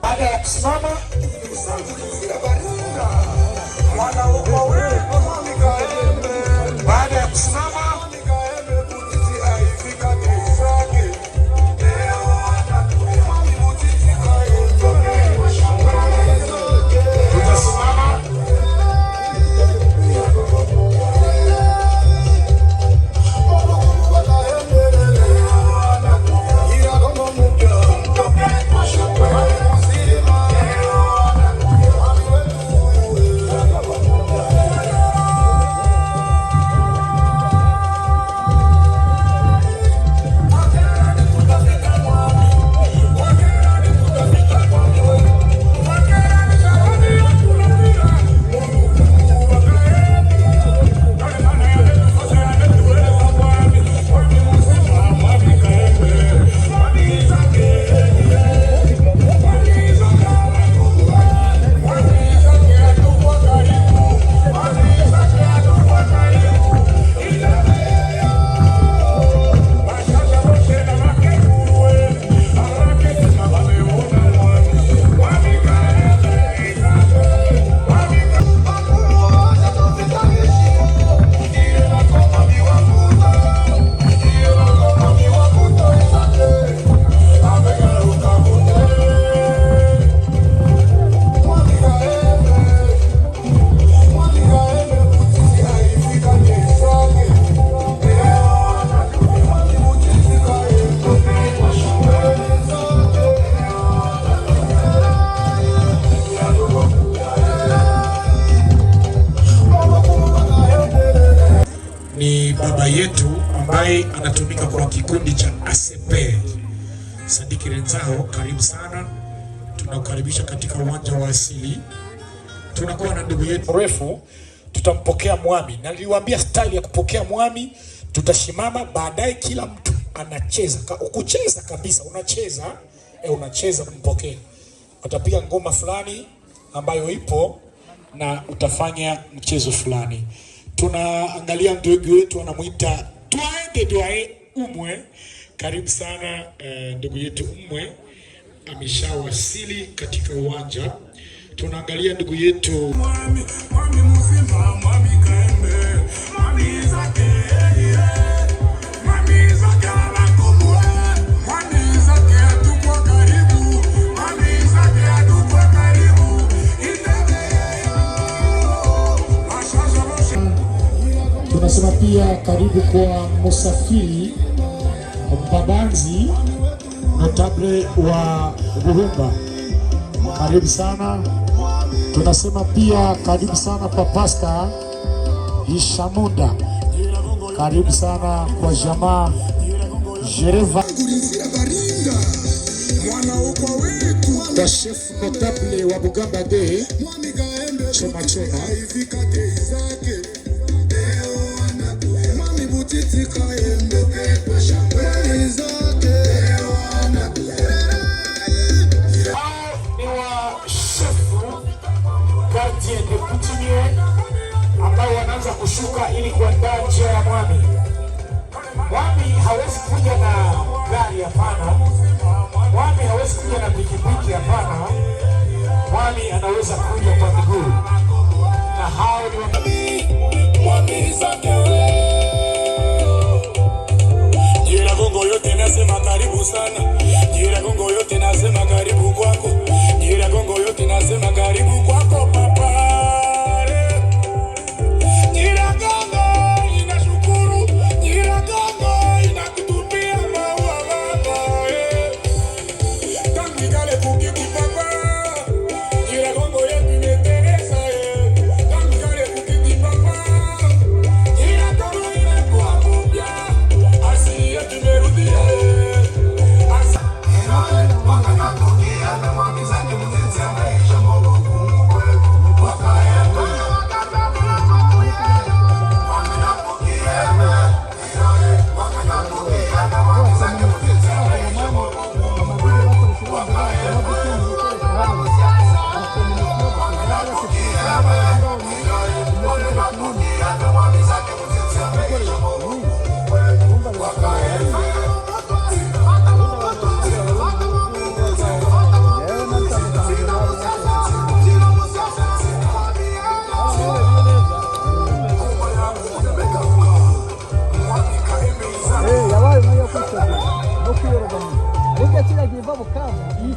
Baada ya kusimama baada ya kusimama ni baba yetu ambaye anatumika kwa kikundi cha ACP. Sadiki Renzao, karibu sana. Tunakukaribisha katika uwanja wa asili. Tunakuwa na ndugu yetu refu, tutampokea mwami. Na niliwaambia style ya kupokea mwami, tutashimama, baadaye kila mtu anacheza. Ukucheza kabisa, unacheza kumpokea. Watapiga ngoma fulani ambayo ipo na utafanya mchezo fulani. Tunaangalia ndugu wetu anamuita Twae Umwe. Karibu sana ndugu yetu Umwe, ameshawasili katika uwanja. Tunaangalia ndugu yetu mwami mzima, mwami kaembe, mwami zake tunasema pia karibu kwa Musafiri Mbabanzi, notable wa Buhumba. Karibu sana. Tunasema pia karibu sana kwa Pastor Ishamunda. Karibu sana kwa jamaa Jereva. Kwa chef notable wa Bugamba de Choma Choma. Ambao wanaanza kushuka ili kuandaa njia ya mwami. Mwami hawezi kuja na gari, hapana. Mwami hawezi kuja na pikipiki, hapana. Mwami anaweza kuja kwa miguu. Na hao ni mwami zake. Jira Gongo yote nasema karibu sana. Jira Gongo yote nasema karibu kwako. Jira Gongo yote nasema karibu kwako papa.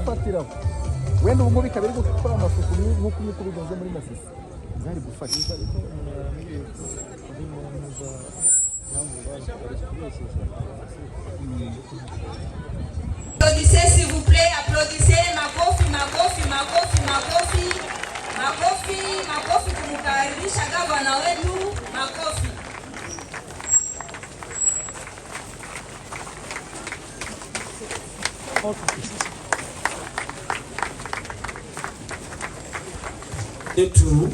gufatira wenda ubwo bikabiri gukora amasuku nk'uko bigenze muri Masisi zari gufatira Applaudissez s'il vous plaît, applaudissez makofi kumkaribisha gavana wenu, makofi. Yetu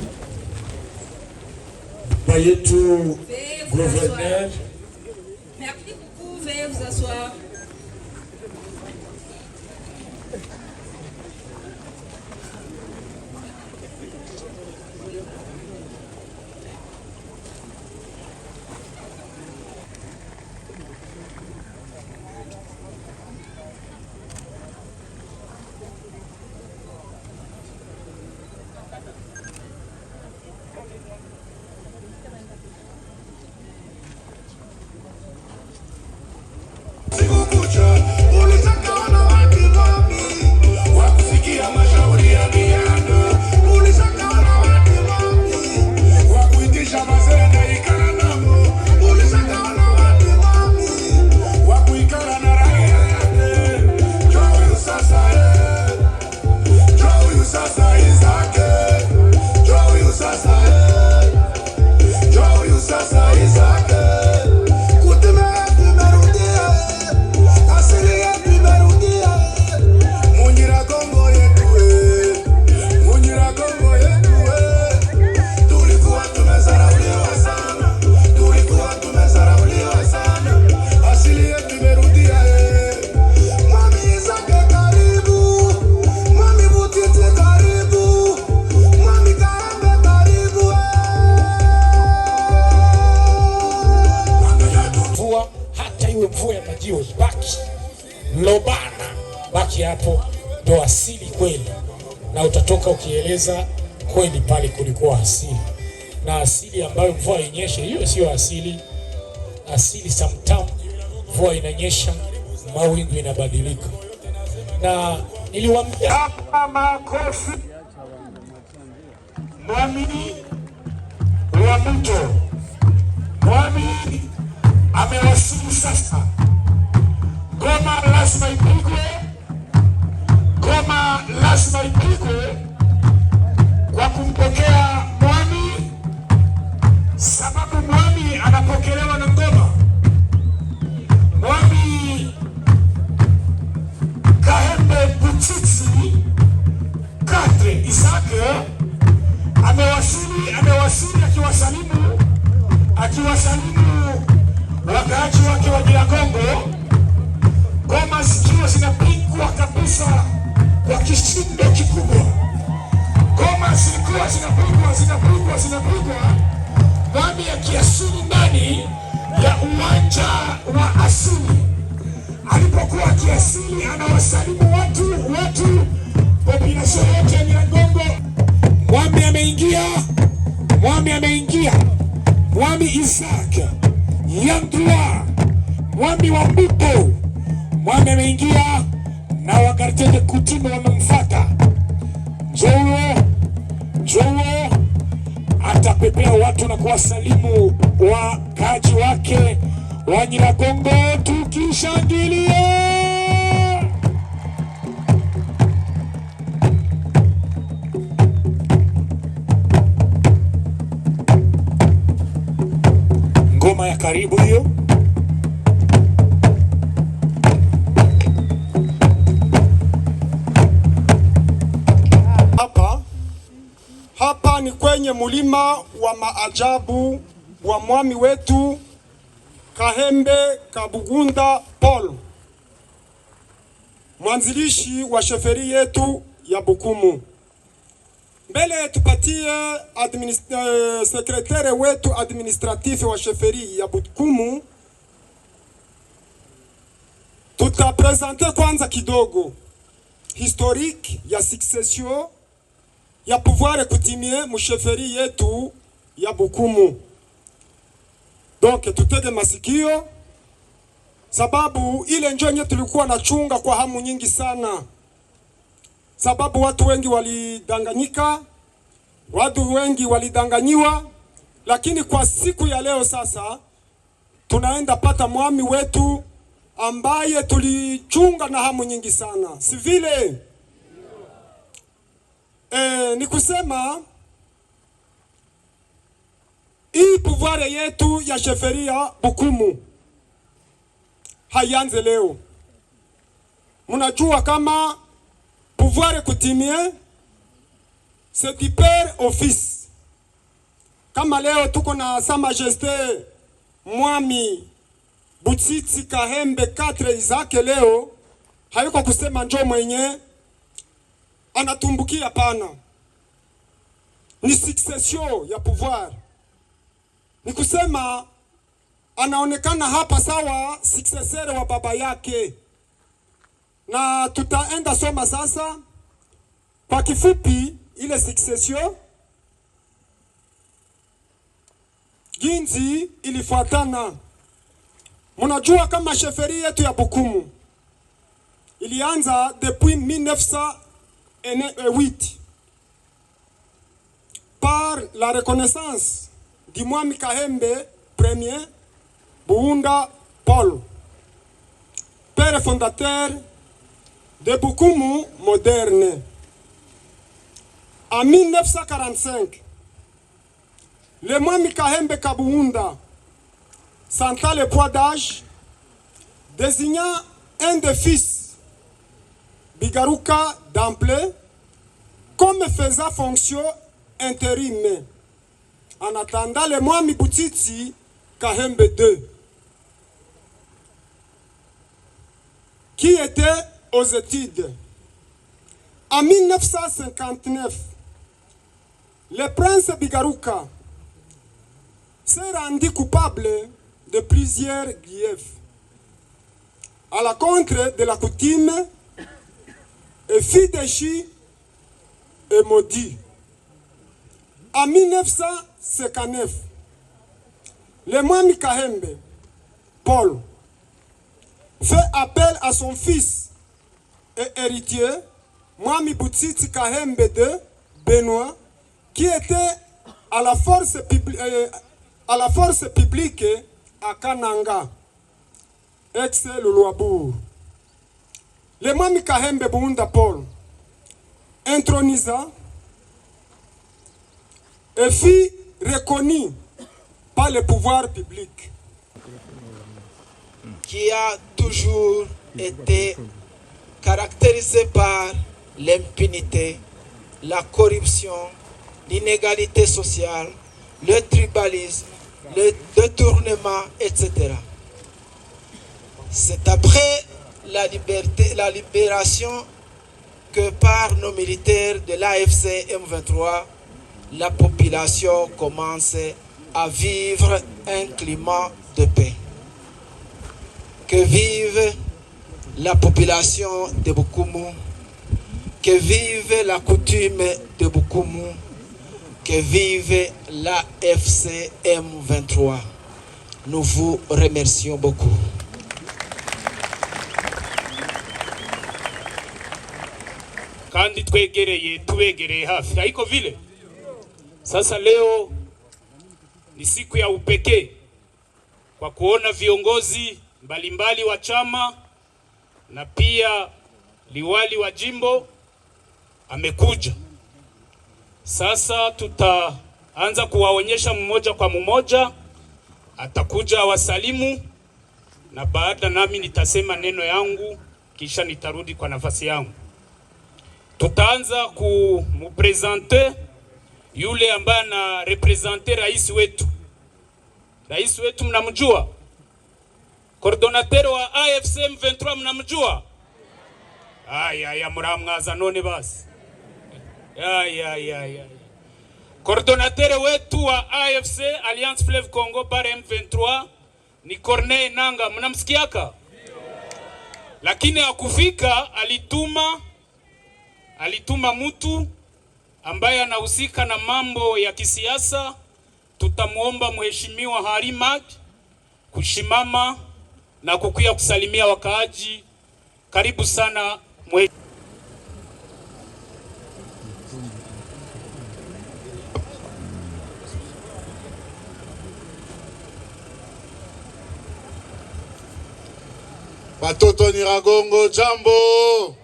gouverneur. Merci beaucoup, veuillez vous asseoir. Lobana baki hapo, ndo asili kweli, na utatoka ukieleza kweli pale kulikuwa asili, na asili ambayo mvua inyeshe, hiyo sio asili. Asili sometimes mvua inanyesha, mawingu inabadilika, na niliwaambia makofi mwami wa mto, mwami amewasili sasa. Goma lazima ipigwe, Goma lazima ipigwe kwa kumpokea mwami, sababu mwami anapokelewa na ngoma. Mwami Kahembe Butiti Katre Isake amewasili akiwasalimu wakaaji wake wa Nyiragongo. Ngoma zikiwa zinapigwa kabisa kwa kishindo kikubwa. Ngoma zilikuwa zinapigwa, mwami akiasili ndani ya uwanja wa asili. Alipokuwa akiasili, anawasalimu watu population yote ya Nyiragongo. Mwami ameingia, mwami Isaac Yandua, mwami wa Mbuto, mwami ameingia na wakartie de coutume wamemfuata. Njoo atapepea watu na kuwasalimu wakaaji wake wa Nyiragongo, tukishangilia. Ngoma ya karibu hiyo. Hapa ni kwenye mulima wa maajabu wa mwami wetu Kahembe Kabugunda Paul, mwanzilishi wa sheferi yetu ya Bukumu. Mbele tupatie sekretari wetu administratif wa sheferi ya Bukumu, tutapresente kwanza kidogo historique ya succession ya pouvoir kutimie musheferi yetu ya Bukumu. Donc tutege masikio, sababu ile njonye tulikuwa na chunga kwa hamu nyingi sana. sababu watu wengi walidanganyika, watu wengi walidanganyiwa, lakini kwa siku ya leo sasa tunaenda pata mwami wetu ambaye tulichunga na hamu nyingi sana, si vile? Ni kusema hii pouvoir yetu ya sheferia Bukumu haianze leo. Mnajua kama pouvoir kutimie c'est du père au fils. Kama leo tuko na Sa Majesté Mwami Butiti Kahembe 4 Isake, leo hayuko kusema njoo mwenye anatumbukia, pana, ni succession ya pouvoir. Ni kusema anaonekana hapa sawa successeur wa baba yake, na tutaenda soma sasa kwa kifupi ile succession jinsi ilifuatana. Mnajua kama sheferi yetu ya Bukumu ilianza depuis 1908 par la reconnaissance du Mwami Kahembe Premier Buhunda Paul, père fondateur de Bukumu moderne. En 1945, le Mwami Kahembe Kabuhunda, sentant le poids d'âge, désigna un des fils, Bigaruka Dample, comme faisant fonction intérim, en attendant le Mwami Butiti Kahembe II, qui était aux études. En 1959, le prince Bigaruka s'est rendu coupable de plusieurs griefs à la contre de la coutume et fut déchu et maudit. En 1959, le Mwami Kahembe Paul fait appel à son fils et héritier, Mwami Butiti Kahembe II Benoît, qui était à la force publique à Kananga, ex-Luluabour. Le Mwami Kahembe Buhunda Paul intronisa et fut reconnu par le pouvoir public, qui a toujours été caractérisé par l'impunité, la corruption, l'inégalité sociale, le tribalisme, le détournement, etc. C'est après la libération que par nos militaires de l'AFC M23, la population commence à vivre un climat de paix. Que vive la population de Bukumu, que vive la coutume de Bukumu, que vive la FCM 23. Nous vous remercions beaucoup. Kandi twegereye tuwegereye hafi, haiko vile. Sasa leo ni siku ya upekee kwa kuona viongozi mbalimbali wa chama na pia liwali wa jimbo amekuja. Sasa tutaanza kuwaonyesha mmoja kwa mmoja, atakuja wasalimu, na baada nami nitasema neno yangu, kisha nitarudi kwa nafasi yangu. Tutaanza kumupresente yule ambaye na represente rais wetu. Rais wetu mnamjua? Coordinateur wa AFC M23 mnamjua? Aya muramwaza none basi. Coordinateur wetu wa AFC Alliance Fleuve Congo par M23 ni Corneille Nanga, mnamsikiaka? Lakini hakufika, alituma mtu ambaye anahusika na mambo ya kisiasa. Tutamuomba mheshimiwa Harimak kushimama na kukuya kusalimia wakaaji. Karibu sana Batoto Nyiragongo, jambo.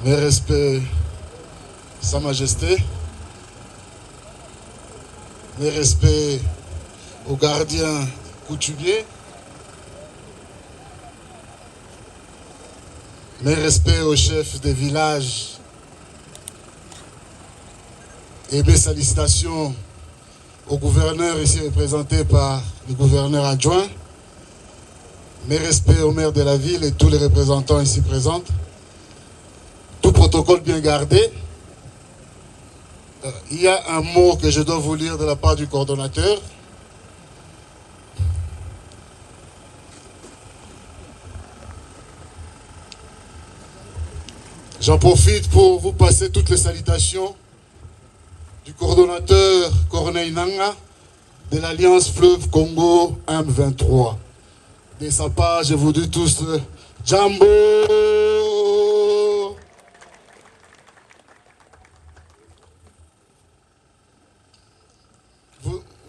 Mes respects, Sa Majesté. Mes respects aux gardiens coutumiers. Mes respects aux chefs des villages. Et mes salutations au gouverneur ici représenté par le gouverneur adjoint. Mes respects au maire de la ville et tous les représentants ici présents. Tout protocole bien gardé. Il y a un mot que je dois vous lire de la part du coordonnateur. J'en profite pour vous passer toutes les salutations du coordonnateur Corneille Nanga de l'Alliance Fleuve Congo M23. De sa part, je vous dis tous Jambo.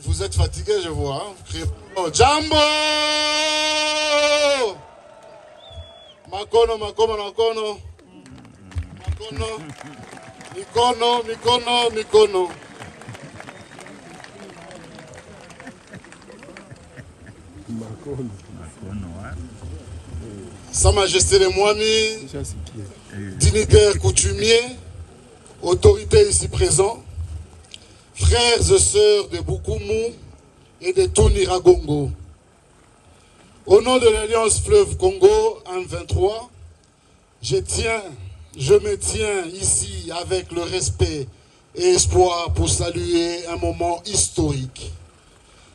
Vous êtes fatigué, je vois. Hein? Vous criez oh, Jambo. Makono, makono, makono. Makono. Mikono, mikono, mikono. Sa Majesté les Mwami, dignitaires coutumiers, autorités ici présents, frères et sœurs de Bukumu et de tout Nyiragongo. Au nom de l'Alliance Fleuve Congo M23, je me tiens ici avec le respect et espoir pour saluer un moment historique.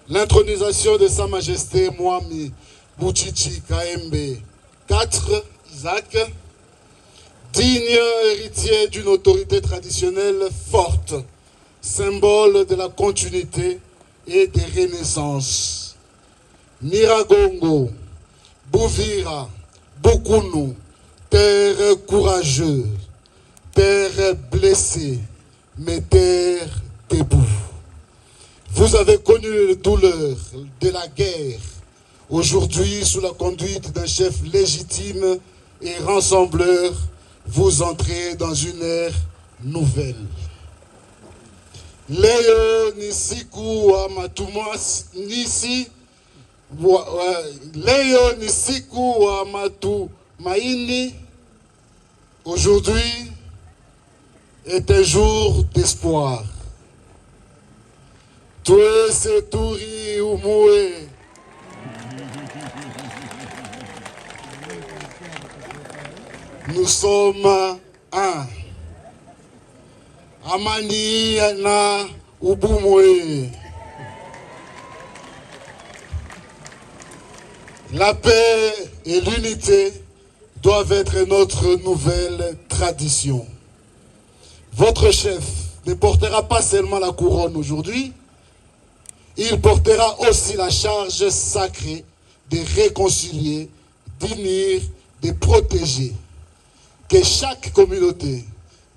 L'intronisation de Sa Majesté Mwami Bouchichi Kaembe IV Isaac, digne héritier d'une autorité traditionnelle forte, symbole de la continuité et des renaissances. Nyiragongo, Bouvira, Bokunu, terre courageuse, terre blessée, mais terre debout. Vous avez connu les douleurs de la guerre. Aujourd'hui, sous la conduite d'un chef légitime et rassembleur, vous entrez dans une ère nouvelle. Leo nisiku wa matumas nisi Leo nisiku wa matumaini. Aujourd'hui est un jour d'espoir. Tué se turi umue. Nous sommes un. Amani na ubumwe. La paix et l'unité doivent être notre nouvelle tradition. Votre chef ne portera pas seulement la couronne aujourd'hui, il portera aussi la charge sacrée de réconcilier, d'unir, de protéger. Que chaque communauté,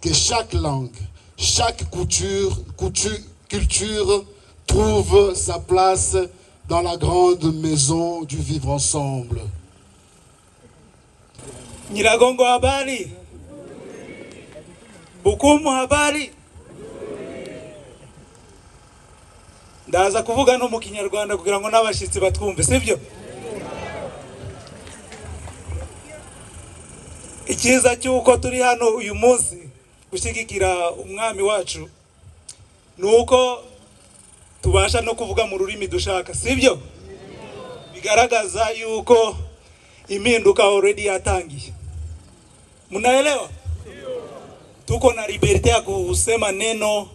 que chaque langue, chaque culture trouve sa place dans la grande maison du vivre ensemble. Nyiragongo habari. Bukumu habari. Ndaza kuvuga no mu Kinyarwanda kugira ngo n'abashitsi batwumve, sibyo? Ikiza cyuko turi hano uyu munsi gushyigikira umwami wacu nuko tubasha no kuvuga mu rurimi dushaka, sibyo? Bigaragaza yuko impinduka already yatangiye. Munaelewa? Tuko na liberty ya kusema neno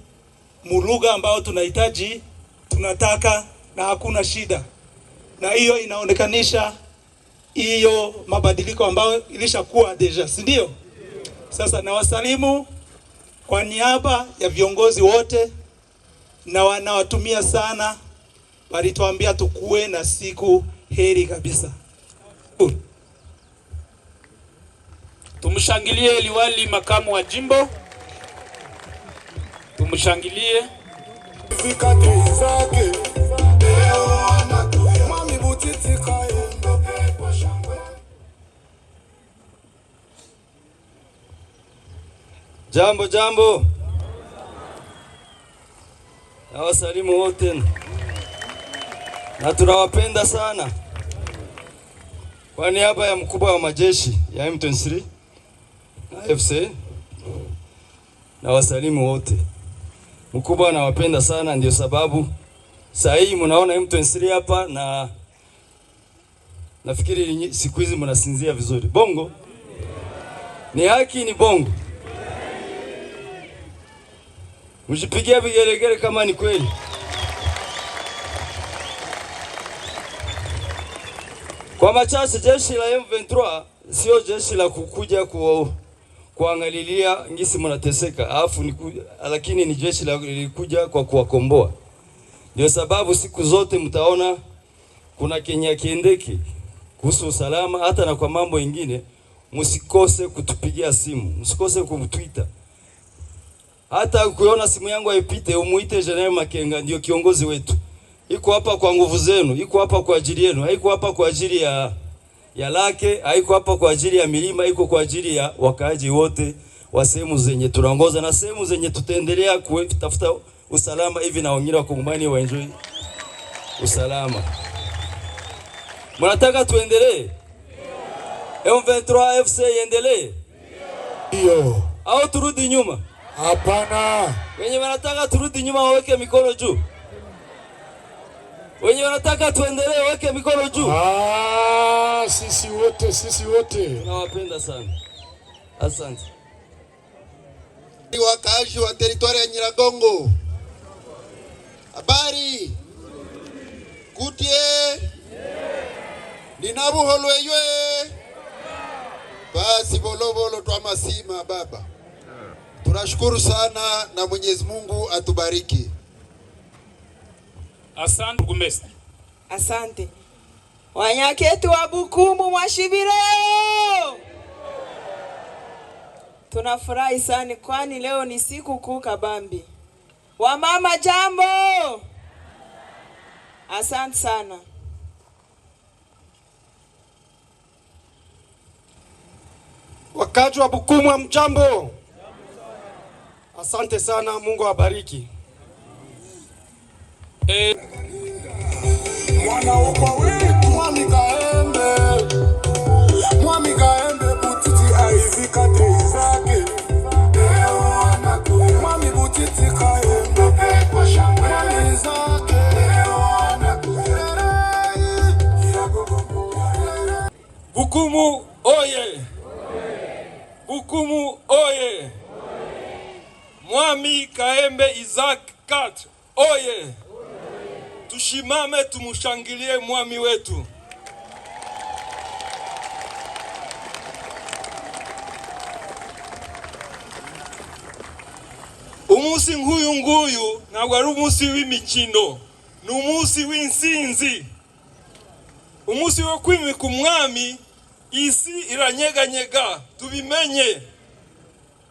mu lugha ambayo tunahitaji, tunataka na hakuna shida. Na hiyo inaonekanisha hiyo mabadiliko ambayo ilishakuwa deja, si ndio? Sasa nawasalimu kwa niaba ya viongozi wote na wanawatumia sana, walituambia tukue na siku heri kabisa. Tumshangilie liwali makamu wa jimbo. Tumushangilie. Jambo jambo. Nawasalimu wote na tunawapenda sana. Kwa niaba ya mkubwa wa majeshi ya M23 na FC, nawasalimu wote. Mkubwa anawapenda sana, ndio sababu saa hii mnaona M23 hapa, na nafikiri siku hizi mnasinzia vizuri. Bongo ni haki, ni bongo. Mjipigia vigelegele kama ni kweli. Kwa machache, jeshi la M23 sio jeshi la kukuja kuangalilia ngisi mnateseka, lakini ni jeshi la likuja kwa kuwakomboa. Ndio sababu siku zote mtaona kuna Kenya kiendeki kuhusu usalama, hata na kwa mambo mengine. Msikose kutupigia simu, msikose kumtwitter. Hata ukiona simu yangu haipite, umuite General Makenga, ndio kiongozi wetu. Iko hapa kwa nguvu zenu, iko hapa kwa ajili yenu, haiko hapa kwa ajili ya lake, haiko hapa kwa ajili ya milima, iko kwa ajili ya wakaaji wote wa sehemu zenye tunaongoza na sehemu zenye tutaendelea kutafuta usalama hivi, na wengine wakongomani waenjoy usalama. Mnataka tuendelee? M23 FC iendelee? Ndio. Au turudi nyuma? Hapana. Wenye wanataka turudi nyuma waweke mikono juu. Wenye wanataka tuendelee waweke mikono juu. Sisi wote. Tunawapenda sana. Asante. Wakaaji wa teritwari ya Nyiragongo. Habari. Kutie. Ninabuholweywe. Basi bolobolo twa masima baba. Tunashukuru sana na Mwenyezi Mungu atubariki. Asante Burgomestre. Asante. Wanyaketu wa Bukumu mwashibireo. Tunafurahi sana kwani leo ni siku kuu kabambi. Wamama jambo. Asante sana. Wakazi wa Bukumu mjambo. Asante sana, Mungu awabariki. Mwami Kaembe butiti aivika teizake. Mwami butiti Kaembe kwa shangwe zake. Bukumu oye! Bukumu oye! Mwami Kaembe Isaac 4 oye! Tushimame tumushangilie mwami wetu. Umusi nguyu ntabwo ari umusi w'imikino, ni umusi w'insinzi. Umusi wo kwimika umwami, isi iranyeganyega, tubimenye.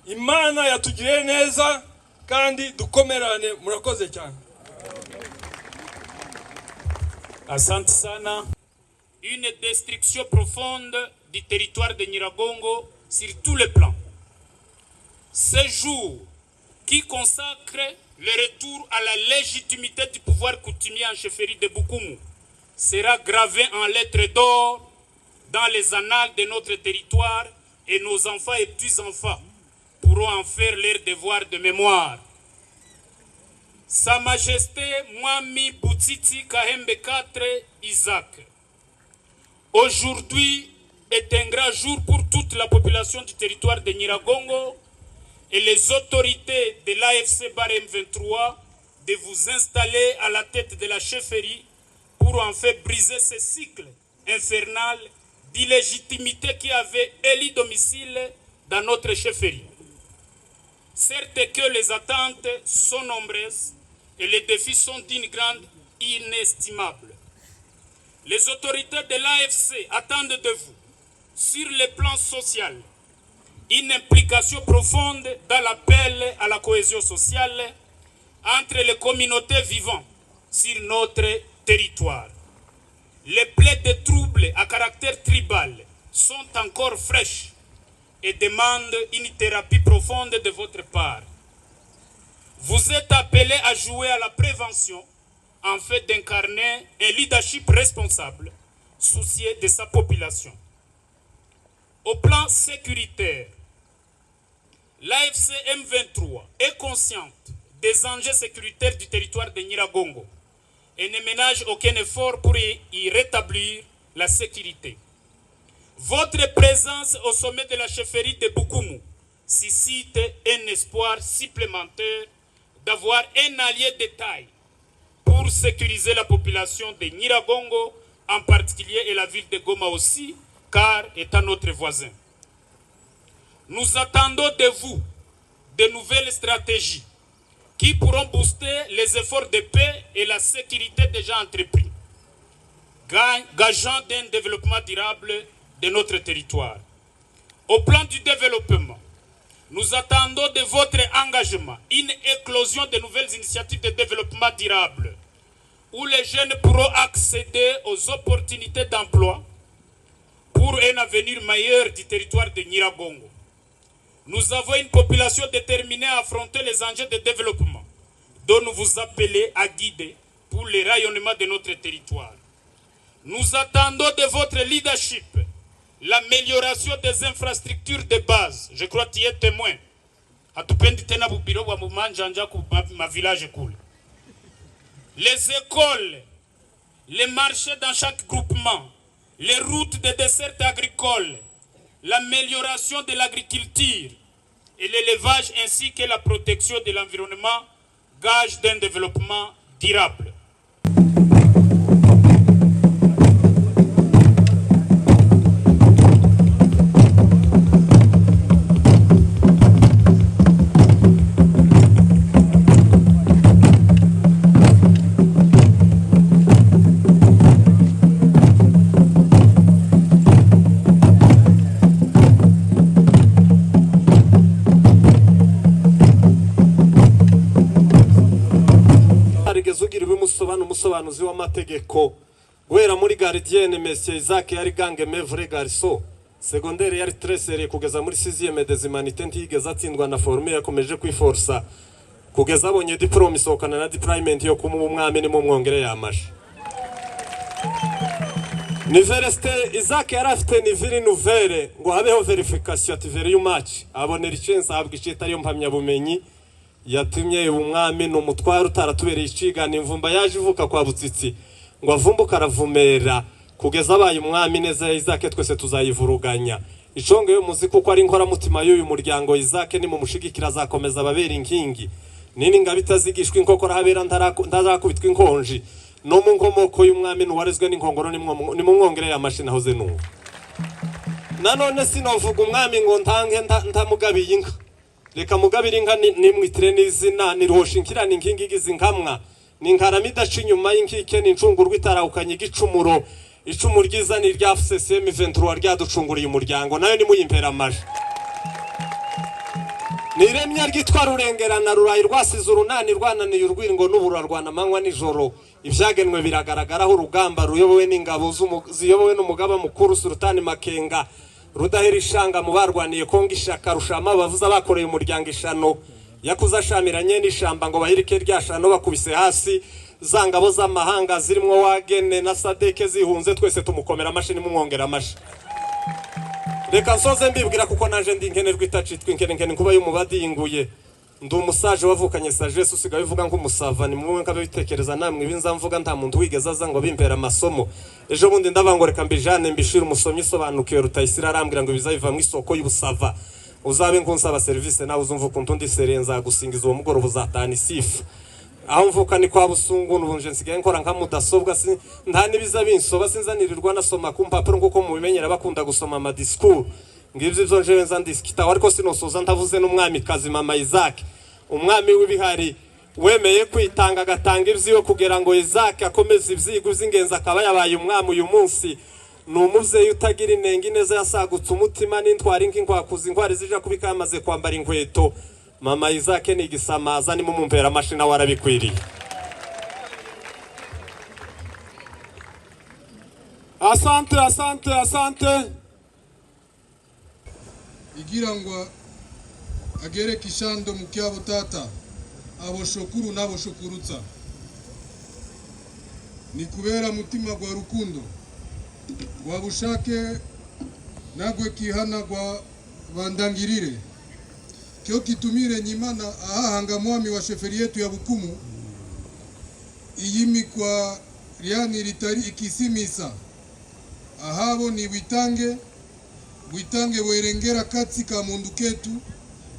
Imana yatugiriye neza kandi dukomerane. Murakoze cyane. Asante sana. Une destruction profonde du territoire de Nyiragongo sur tous les plans. Ce jour qui consacre le retour à la légitimité du pouvoir coutumier en chefferie de Bukumu sera gravé en lettres d'or dans les annales de notre territoire, et nos enfants et petits-enfants pourront en faire leur devoir de mémoire. Sa Majesté Mwami Butiti Kahembe 4 Isaac. Aujourd'hui est un grand jour pour toute la population du territoire de Nyiragongo et les autorités de l'AFC Barem 23 de vous installer à la tête de la chefferie pour en faire briser ce cycle infernal d'illégitimité qui avait élu domicile dans notre chefferie. Certes que les attentes sont nombreuses et les défis sont d'une grande inestimable. Les autorités de l'AFC attendent de vous, sur le plan social, une implication profonde dans l'appel à la cohésion sociale entre les communautés vivant sur notre territoire. Les plaies de troubles à caractère tribal sont encore fraîches et demandent une thérapie profonde de votre part. Vous êtes appelés à jouer à la prévention en fait d'incarner un leadership responsable, soucieux de sa population. Au plan sécuritaire, l'AFC M23 est consciente des enjeux sécuritaires du territoire de Nyiragongo et ne ménage aucun effort pour y rétablir la sécurité. Votre présence au sommet de la chefferie de Bukumu suscite un espoir supplémentaire d'avoir un allié de taille pour sécuriser la population de Nyiragongo en particulier et la ville de Goma aussi, car étant notre voisin. Nous attendons de vous de nouvelles stratégies qui pourront booster les efforts de paix et la sécurité déjà entrepris, gageant d'un développement durable de notre territoire. Au plan du développement, nous attendons de votre engagement une éclosion de nouvelles initiatives de développement durable où les jeunes pourront accéder aux opportunités d'emploi pour un avenir meilleur du territoire de Nyiragongo. Nous avons une population déterminée à affronter les enjeux de développement dont nous vous appelons à guider pour le rayonnement de notre territoire. Nous attendons de votre leadership l'amélioration des infrastructures de base. Je crois que tu es témoin. Les écoles, les marchés dans chaque groupement, les routes de dessert agricole, l'amélioration de l'agriculture et l'élevage ainsi que la protection de l'environnement, gage d'un développement durable. umusobanuzi w'amategeko guhera muri gardienne Monsieur Isaac yari gange mevre garso secondaire yari tresere kugeza muri 6e des humanités ntigeze atsindwa na forme yakomeje kwiforsa kugeza abonye diplome isokana na deployment yo kumuba umwami ni mu mwongere yamasha. Université Isaac yari afite niviri nouvelle ngo habeho verification ativere y'umatch abonera chance ahabwa icita ariyo mpamya bumenyi yatumye umwami no mutwaro utaratubereye icigana imvumba yaje ivuka kwa Butsitsi ngo avumbuka aravumera kugeza abaye umwami neza Isaac twese tuzayivuruganya iconge yo muzi kuko ari nkora mutima y'uyu muryango Isaac ni mu mushigikira azakomeza ababera inkingi nini ngabitazigishwa inkokora habera ndarakubitwa inkonji no mu nkomoko y'umwami nuwarezwe n'inkongoro ni mu mwongere y'amashina hoze n'uwo nanone sinovuga umwami ngo ntange ndamugabiye inka reka mugabira inka nimwitire n'izina niroshingirana inkingi gizinkamwa ninkaramida cinyuma y'inkike n'incungurwa itarawukanye igicumuro icumu ryiza ni rya FCCM 23 ryaducunguriye umuryango nayo ni muyimpera amaje niremya ryitwa rurengerana rurayi rwasize urunani rwananiye urwingo n'uburarwana manywa nijoro ivyagenwe biragaragaraho urugamba ruyobowe n'ingabo ziyobowe n'umugaba mukuru Sultani Makenga rudahera ishanga mu barwaniye konga ishaka rushama bavuza bakoreye umuryango ishano yakuza shamiranye n'ishamba ngo bahirike ryashano bakubise hasi zangabo z'amahanga zirimo wagene na sadeke zihunze twese tumukomera amashini mumwongera amashi. Reka nsoze mbibwira kuko naje ndi nkenerwa itacitwa inkenenkene kuba y'umubadinguye ndi umusaje wavukanye sagesse usigaye uvuga ngo umusava ni mwe nkabe bitekereza namwe ibinza mvuga nta muntu wigeze aza ngo bimpera amasomo ejo bundi ndabangoreka mbijane mbishira umusomyi sobanukiye Rutayisira arambwira ngo bizayiva mu isoko y'ubusava uzabe ngunsaba service nawe uzumva ukuntu ndi serenza gusingiza uwo mugoroba uzatana isifu aho mvuka ni kwa Busungu n'ubunje nsigaye nkora nka mudasobwa nta nibiza binsoba sinzanirirwa nasoma ku mpapuro nguko mubimenyera bakunda gusoma ama discours ngivyo byo nje nza ndiskita ariko sinosoza ndavuze n'umwami kazi mama Isaac umwami w'ibihari wemeye kwitanga agatanga ivyiwe kugira ngo Isaac akomeze ivyigo vy'ingenza akaba yabaye umwami uyu munsi n'umuvyeyi utagira inenge neza yasagutse umutima n'intwari nk'inkwakuzi inkwari zija kubika yamaze kwambara inkweto mama Isaac ni gisamaza ni mumumpera mashina warabikwiriye. Asante, asante, asante. Igirangwa agere kishando mukyabo tata aboshokuru n'aboshokurutsa ni kubera mutima gwa rukundo gwa bushake nagwe kihana gwa bandangirire kyo kitumire nyimana ahahanga mwami wa sheferi yetu ya Bukumu iyimi kwa riani ritari ikisimisa ahabo ni witange werengera katsi ka mundu ketu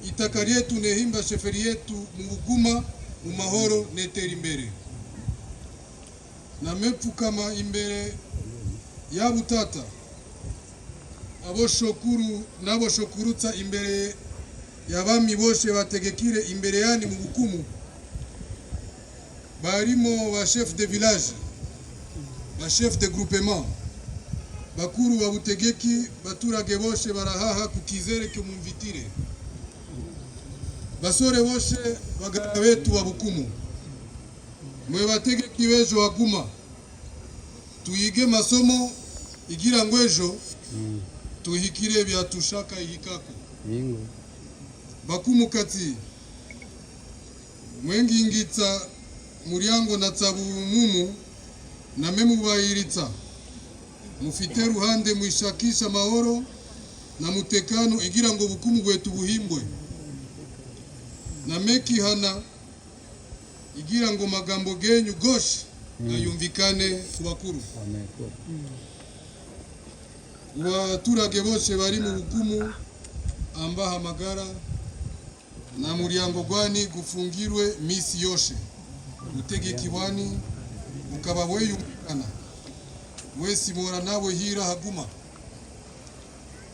itakari yetu nehimba sheferi yetu mu Buguma mu mahoro netera imbere na mepfukama imbere ya butata aboshokuru n'aboshokurutsa imbere yabami boshe bategekire imbere yani mu Bukumu barimo ba chef de village ba chef de groupement bakuru wa butegeki baturage boshe barahaha kukizere cyo mumvitire basore boshe bagara betu wa Bukumu mwe bategeki bejo waguma tuyige masomo igira ngwejo tuhikire bya tushaka ihikako Bakumu kati mwengi ngitsa muriango na tsabu mumu na memu bayiritsa mufite ruhande mwishakisha mahoro na mutekano igira ngo Bukumu gwetu buhimbwe na meki hana igira ngo magambo genyu goshi gayumvikane kubakuru waturage bose bari mu Bukumu ambaha magara na muriango gwani gufungirwe misi yoshe utegeki wani ukaba weyumvikana wesi mora nawe hira haguma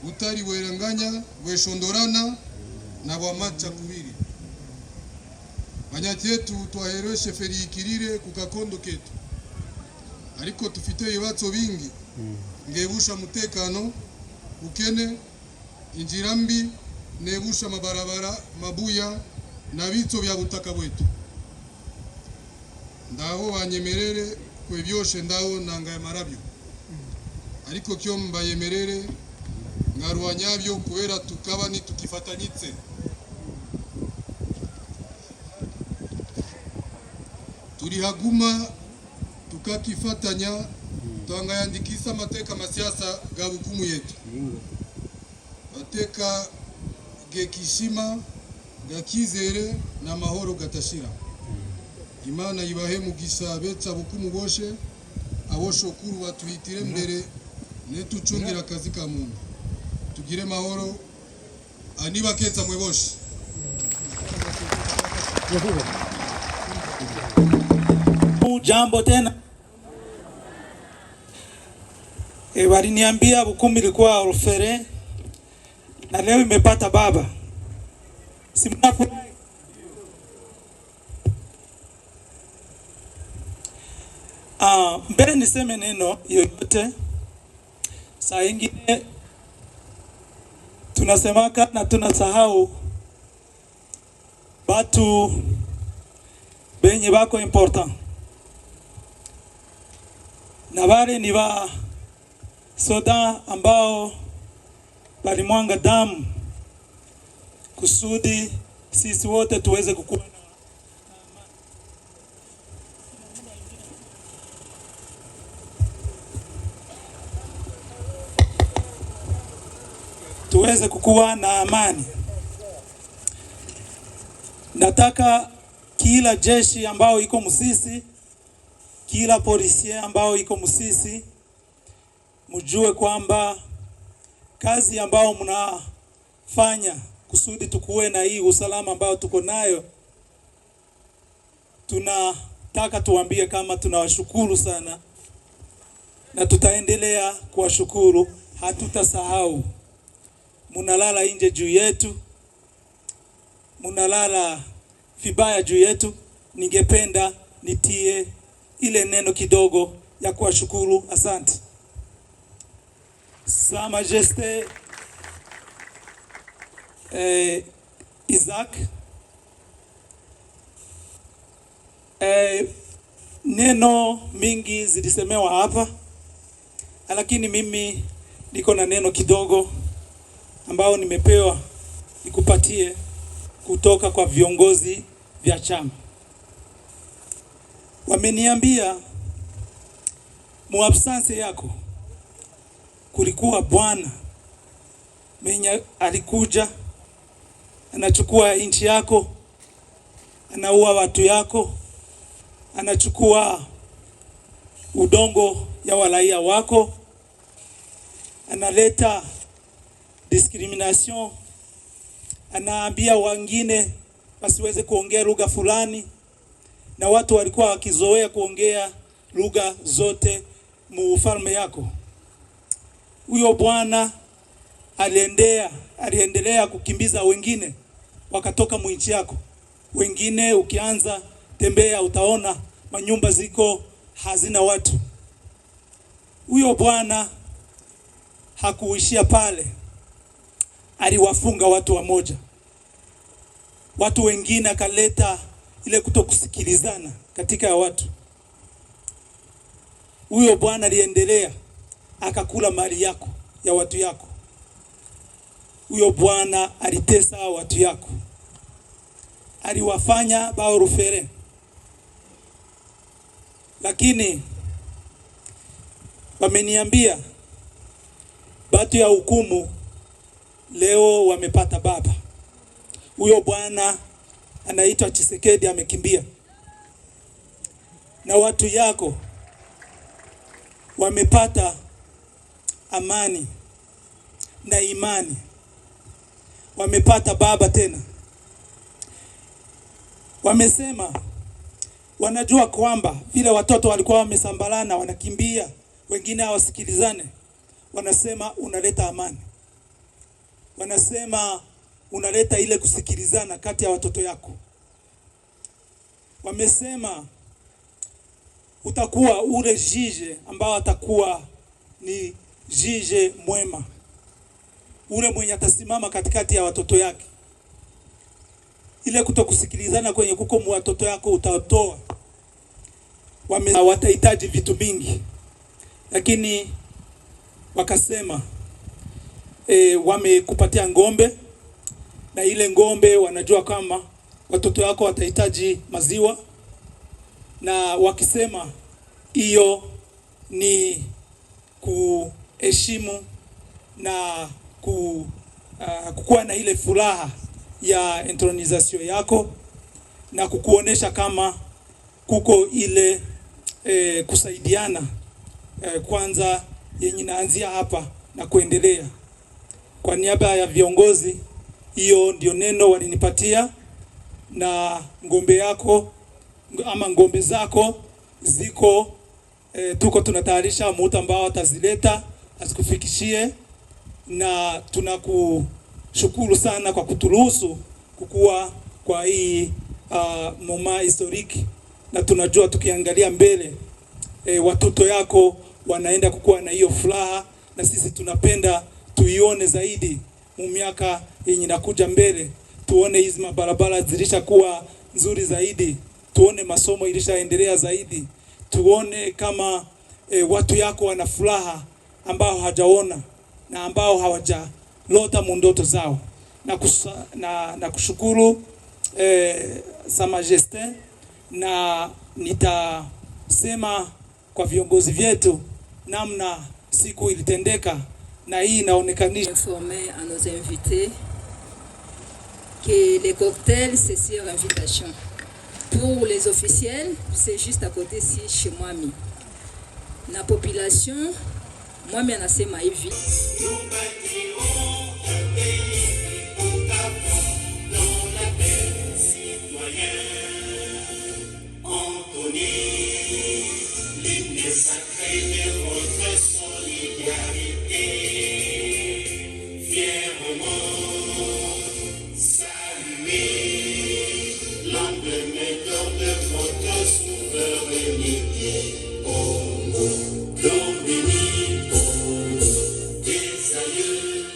utari weranganya weshondorana na wamacha kubiri banyatyetu twaherewe sheferi ikirire kukakondo ketu ariko tufite ibibazo bingi ngebusha mutekano ukene injira mbi nebusha mabarabara mabuya na bitso bya butaka bwetu ndaho banyemerere kwe byoshe ndaho nanga marabyo ariko kyo mbayemerere ngarwanyabyo kubera tukaba ni tukifatanyitse turi haguma tukakifatanya twangayandikisa amateka masiasa ga Bukumu yetu ateka gekishima gakizere na mahoro gatashira Imana ibahe mugisha betsa Bukumu boshe aboshokuru batuhitire mbere netucungira akazi ka muntu tugire mahoro aniba ketsa mwe boshe jambo tena waliniambia Bukumu ilikuwa orfere na leo imepata baba. Simnafurahi. Mbele niseme neno yoyote, saa ingine tunasemaka na tunasahau batu benye bako important na wale ni wa soda ambao balimwanga damu kusudi sisi wote tuweze kukua na tuweze kukua na amani. Nataka kila jeshi ambao iko Musisi, kila polisi ambao iko Musisi, mjue kwamba kazi ambao mnafanya kusudi tukuwe na hii usalama ambao tuko nayo, tunataka tuambie kama tunawashukuru sana na tutaendelea kuwashukuru, hatutasahau. Munalala nje juu yetu, munalala vibaya juu yetu. Ningependa nitie ile neno kidogo ya kuwashukuru. Asante. Sa Majesté Isaac, Neno mingi zilisemewa hapa, lakini mimi niko na neno kidogo ambao nimepewa nikupatie kutoka kwa viongozi vya chama. Wameniambia muabsence yako kulikuwa bwana mwenye alikuja anachukua nchi yako, anaua watu yako, anachukua udongo ya walaia wako, analeta discrimination, anaambia wengine wasiweze kuongea lugha fulani, na watu walikuwa wakizoea kuongea lugha zote muufalme yako. Huyo bwana aliendelea kukimbiza wengine wakatoka mwinchi yako. Wengine ukianza tembea utaona manyumba ziko hazina watu. Huyo bwana hakuishia pale, aliwafunga watu wamoja. Watu wengine akaleta ile kutokusikilizana katika ya watu. Huyo bwana aliendelea akakula mali yako ya watu yako. Huyo bwana alitesa watu yako, aliwafanya bao rufere. Lakini wameniambia batu ya hukumu leo wamepata baba. Huyo bwana anaitwa Tshisekedi amekimbia, na watu yako wamepata amani na imani, wamepata baba tena. Wamesema wanajua kwamba vile watoto walikuwa wamesambalana wanakimbia, wengine hawasikilizane, wanasema unaleta amani, wanasema unaleta ile kusikilizana kati ya watoto yako. Wamesema utakuwa ule jije ambao atakuwa ni jije mwema, ule mwenye atasimama katikati ya watoto yake. Ile kutokusikilizana kwenye kuko mu watoto yako utatoa. Watahitaji vitu mingi, lakini wakasema wamekupatia ngombe, na ile ngombe wanajua kama watoto wako watahitaji maziwa, na wakisema hiyo ni kuheshimu na kukuwa na ile furaha ya entronization yako, na kukuonesha kama kuko ile kusaidiana kwanza yenye naanzia hapa na kuendelea. Kwa niaba ya viongozi, hiyo ndio neno walinipatia, na ngombe yako ama ngombe zako ziko tuko tunatayarisha muda ambao atazileta azikufikishie, na tunakushukuru sana kwa kuturuhusu kukua kwa hii moma historiki, na tunajua tukiangalia mbele watoto yako wanaenda kukua na hiyo furaha, na sisi tunapenda tuione zaidi miaka yenye nakuja mbele. Tuone hizi mabarabara zilishakuwa nzuri zaidi, tuone masomo ilishaendelea zaidi, tuone kama watu yako wana furaha ambao hawajaona na ambao hawajalota mundoto zao. Na kushukuru Sa Majesté, na nitasema kwa viongozi vyetu namna siku ilitendeka, na hii inaonekanisha. Informer à nos invités que les cocktails c'est sur invitation. Pour les officiels, c'est juste à côté ici chez Mwami. La population, Mwami anasema hivi. Dominique, des aïeux,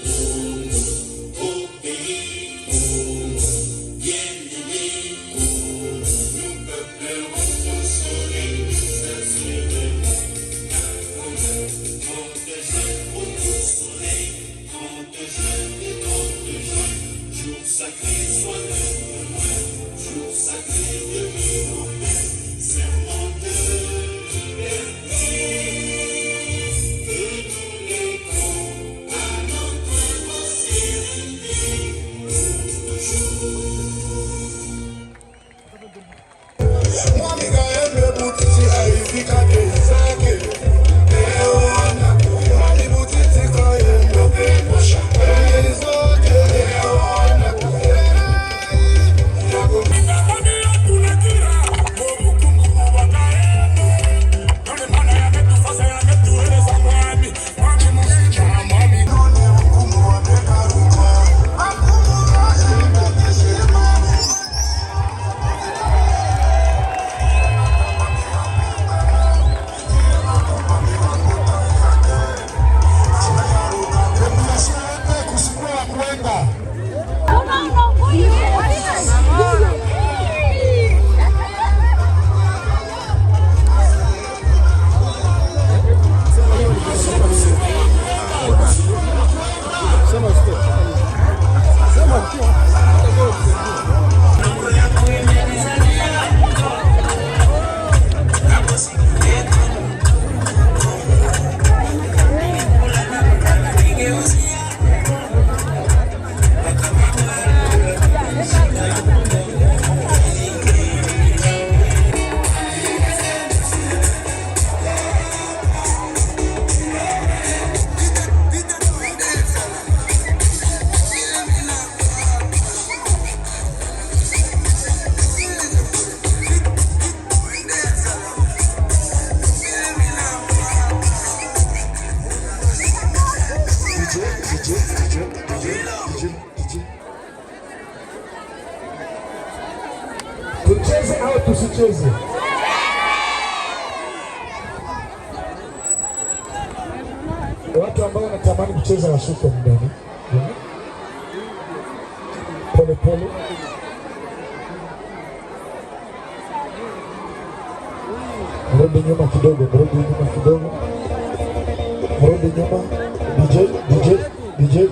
Tucheze au tusicheze? Watu ambao wanatamani kucheza washuke ndani. Pole pole. Rudi nyuma kidogo, rudi nyuma kidogo. Rudi nyuma. DJ